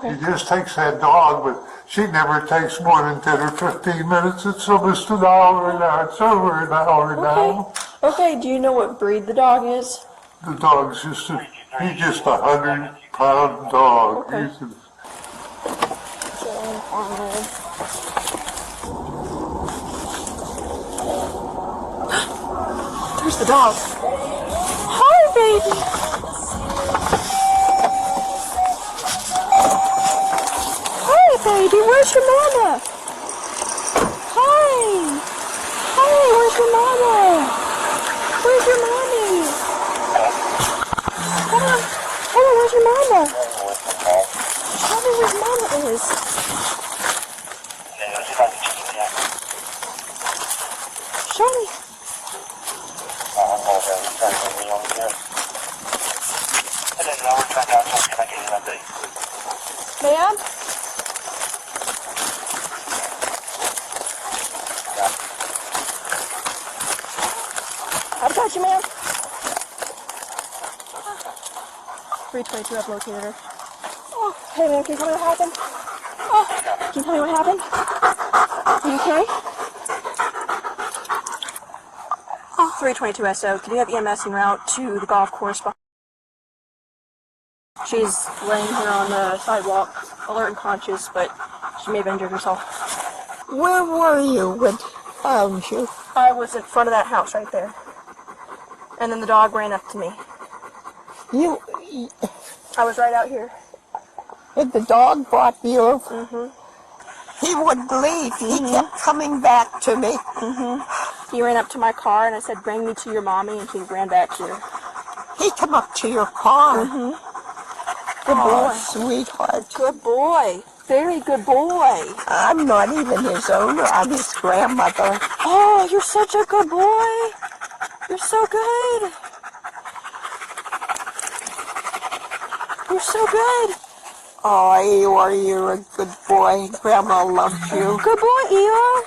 He just takes that dog, but she never takes more than 10 or 15 minutes. It's almost an hour now. It's over an hour now. Okay, do you know what breed the dog is? The dog's he's just a 100-pound dog. Okay. There's the dog. Hi, baby. Hi, baby. Where's your mama? Hi. Hi, where's your mama? Where's your mommy? Come on. Come on, where's your mama? Tell me where mama is. Show me. Ma'am? I've got you, ma'am. 322, I've located her. Oh, hey, ma'am, can you tell me what happened? Oh, can you tell me what happened? Are you okay? 322 SO, can you have EMS en route to the golf course? She's laying here on the sidewalk, alert and conscious, but she may have injured herself. Where were you when found you? I was in front of that house right there. And then the dog ran up to me. I was right out here. And the dog brought you over? Mm-hmm. He wouldn't leave. He kept coming back to me. Mm-hmm. He ran up to my car and I said, bring me to your mommy, and she ran back here. He come up to your car? Mm-hmm. Good boy. Oh, sweetheart. Good boy. Very good boy. I'm not even his owner. I'm his grandmother. Oh, you're such a good boy. You're so good. You're so good. Oh, Eeyore, you're a good boy. Grandma loves you. Good boy, Eeyore.